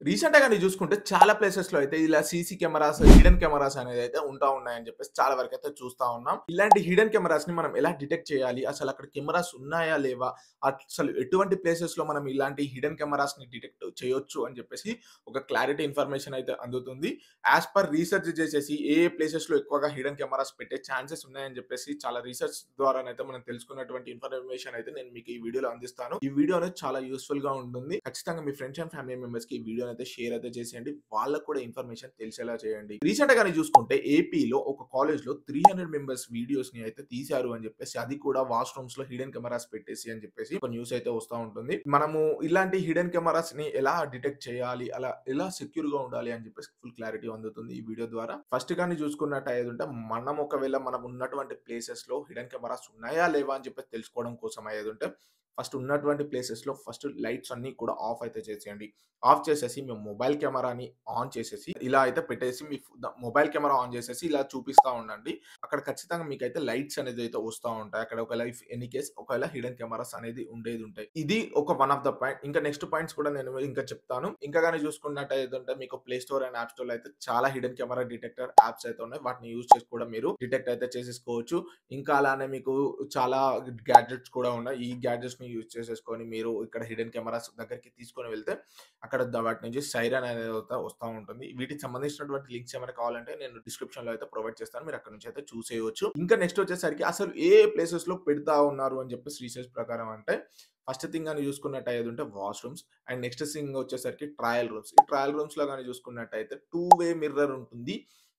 రీసెంట్‌గా గాని చూసుకుంటే చాలా ప్లేసెస్‌లో అయితే ఇలా సీసీ కెమెరాస్, హిడెన్ కెమెరాస్ అనేదైతే ఉంటా ఉన్నాయని చెప్పేసి చాలా వరకైతే చూస్తా ఉన్నాం. ఇలాంటి హిడెన్ కెమెరాస్‌ని మనం ఎలా డిటెక్ట్ చేయాలి? అసలక్కడ కెమెరాస్ ఉన్నాయా? లేవా? అసలు ఎటువంటి ప్లేసెస్‌లో మనం ఇలాంటి హిడెన్ కెమెరాస్‌ని డిటెక్ట్ చేయొచ్చు అని చెప్పేసి ఒక క్లారిటీ ఇన్ఫర్మేషన్ అయితే అందుతుంది. యాస్ పర్ రీసెర్చ్ చేసేసి ఏ ఏ ప్లేసెస్‌లో ఎక్కువగా హిడెన్ కెమెరాస్ పెట్టే ఛాన్సెస్ ఉన్నాయని చెప్పేసి చాలా రీసెర్చ్ ద్వారానైతే మనం తెలుసుకున్నటువంటి ఇన్ఫర్మేషన్ అయితే నేను మీకు ఈ వీడియోలో అందిస్తాను. ఈ వీడియో అనేది చాలా యూజ్‌ఫుల్‌గా ఉంటుంది. ఖచ్చితంగా మీ ఫ్రెండ్స్ అండ్ ఫ్యామిలీ మెంబర్స్‌కి ఈ వీడియోని అయితే షేర్ అయితే చేసేయండి. వాళ్ళకి కూడా ఇన్ఫర్మేషన్ తెలిసేలా చేయండి. రీసెంట్‌గా గాని చూసుకుంటే ఏపీలో ఒక కాలేజ్‌లో 300 మెంబర్స్ వీడియోస్‌ని అయితే తీశారు అని చెప్పేసి, అది కూడా వాష్‌రూమ్స్‌లో హిడెన్ కెమెరాస్ పెట్టేసి అని చెప్పేసి ఒక న్యూస్ అయితే వస్తా ఉంటుంది. మనము ఇలాంటి హిడెన్ కెమెరాస్‌ని ఎలా డిటెక్ట్ చేయాలి? అలా ఎలా సెక్యూర్‌గా ఉండాలి అని చెప్పేసి ఫుల్ క్లారిటీ అందుతుంది ఈ వీడియో ద్వారా. ఫస్ట్ గాని చూసుకున్నట్టు అయ్యేదుంటే మనం ఒకవేళ మనం ఉన్నటువంటి ప్లేసెస్‌లో హిడెన్ కెమెరాస్ ఉన్నాయా? లేవా? అని చెప్పేసి తెలుసుకోవడం కోసం అయ్యేదుంటే ఫస్ట్ ఉన్నటువంటి ప్లేసెస్‌లో ఫస్ట్ లైట్స్ అన్నీ కూడా ఆఫ్ అయితే చేసేయండి. ఆఫ్ చేసేసి మీ మొబైల్ కెమెరాని ఆన్ చేసేసి ఇలా అయితే పెట్టేసి మీ మొబైల్ కెమెరా ఆన్ చేసేసి ఇలా చూపిస్తా ఉండండి. అక్కడ ఖచ్చితంగా మీకైతే లైట్స్ అనేది అయితే వస్తా ఉంటాయి. అక్కడ ఒకవేళ ఇఫ్ ఎనీ కేస్ ఒకవేళ హిడెన్ కెమెరాస్ అనేది ఉండేదుంటాయి. ఇది ఒక వన్ ఆఫ్ ద పాయింట్. ఇంకా నెక్స్ట్ పాయింట్స్ కూడా నేను ఇంకా చెప్తాను. ఇంకా గాని చూసుకున్నట్టయితుంటే మీకు ప్లే స్టోర్ అండ్ యాప్ స్టోర్‌లో అయితే చాలా హిడెన్ కెమెరా డిటెక్టర్ యాప్స్ అయితే ఉన్నాయి. వాటిని యూజ్ చేసి కూడా మీరు డిటెక్ట్ అయితే చేసేసుకోవచ్చు. ఇంకా అలానే మీకు చాలా గ్యాడ్జెట్స్ కూడా ఉన్నాయి. ఈ గ్యాడ్జెట్స్‌ని యూజ్ చేసేసుకొని మీరు ఇక్కడ హిడెన్ కెమెరాస్ దగ్గరికి తీసుకొని వెళ్తే అక్కడ వాటి నుంచి సైరన్ అనేది అయితే వస్తా ఉంటుంది. వీటికి సంబంధించినటువంటి లింక్స్ ఏమైనా కావాలంటే నేను డిస్క్రిప్షన్‌లో అయితే ప్రొవైడ్ చేస్తాను. మీరు అక్కడి నుంచి అయితే చూసేయవచ్చు. ఇంకా నెక్స్ట్ వచ్చేసరికి అసలు ఏ ఏ ప్లేసెస్‌లో పెడతా ఉన్నారు అని చెప్పేసి రీసెర్చ్ ప్రకారం అంటే ఫస్ట్ థింగ్ అని చూసుకున్నట్టయితే వాష్‌రూమ్స్ అండ్ నెక్స్ట్ థింగ్ వచ్చేసరికి ట్రయల్ రూమ్స్. ఈ ట్రయల్ రూమ్స్‌లో గాని చూసుకున్నట్టయితే టూ వే మిర్రర్ ఉంటుంది.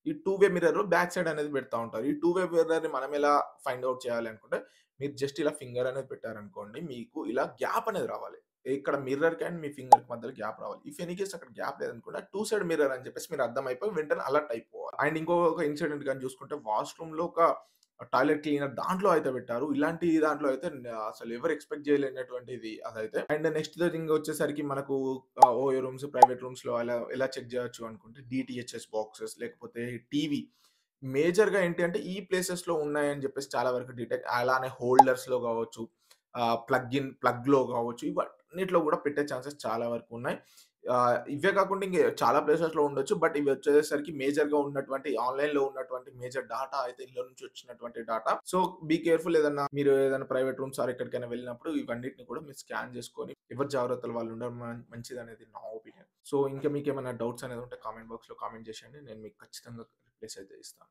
ఈ two way mirror back side అనేది పెడతా ఉంటారు. ఈ టూ వే మిర్రర్‌ని మనం ఎలా ఫైండ్ ఔట్ చేయాలి అనుకుంటే మీరు జస్ట్ ఇలా ఫింగర్ అనేది పెట్టారనుకోండి. మీకు ఇలా గ్యాప్ అనేది రావాలి. ఇక్కడ మిర్రర్‌కి అండ్ మీ ఫింగర్‌కి మధ్యలో గ్యాప్ రావాలి. ఇఫ్ ఎనీ కేస్ అక్కడ గ్యాప్ లేదనుకోండి, టూ సైడ్ మిర్రర్ అని చెప్పేసి మీరు అర్థమైపోయి వెంటనే అలర్ట్ అయిపోవాలి. అండ్ ఇంకొక ఇన్సిడెంట్ గాని చూసుకుంటే వాష్‌రూమ్‌లో ఒక టాయిలెట్ క్లీనర్ దాంట్లో అయితే పెట్టారు. ఇలాంటి దాంట్లో అయితే అసలు ఎవరు ఎక్స్‌పెక్ట్ చేయలేనటువంటిది అదైతే. అండ్ నెక్స్ట్ థింగ్ వచ్చేసరికి మనకు ఓయో రూమ్స్, ప్రైవేట్ రూమ్స్‌లో అలా ఎలా చెక్ చేయొచ్చు అనుకుంటే డీటీహెచ్ఎస్ బాక్సెస్ లేకపోతే టీవీ మేజర్‌గా ఏంటి అంటే ఈ ప్లేసెస్‌లో ఉన్నాయని చెప్పేసి చాలా వరకు డిటెక్ట్ అలానే హోల్డర్స్‌లో కావచ్చు, ప్లగ్‌లో కావచ్చు, ఇవన్నిట్లో కూడా పెట్టే ఛాన్సెస్ చాలా వరకు ఉన్నాయి. ఇవే కాకుండా ఇంక చాలా ప్లేసెస్‌లో ఉండొచ్చు. బట్ ఇవి వచ్చేసరికి మేజర్‌గా ఉన్నటువంటి ఆన్‌లైన్‌లో ఉన్నటువంటి మేజర్ డాటా అయితే ఇందులో నుంచి వచ్చినటువంటి డాటా. సో, బీ కేర్‌ఫుల్ ఏదన్నా మీరు ఏదైనా ప్రైవేట్ రూమ్స్ ఆర్ ఎక్కడికైనా వెళ్ళినప్పుడు ఇవన్నిటిని కూడా మీరు స్కాన్ చేసుకొని ఎవరి జాగ్రత్తలు వాళ్ళు ఉండడం మంచిదనేది నా ఒపీనియన్. సో, ఇంకా మీకేమైనా డౌట్స్ అనేది ఉంటే కామెంట్ బాక్స్‌లో కామెంట్ చేసేయండి. నేను మీకు ఖచ్చితంగా రిప్లైస్ అయితే ఇస్తాను.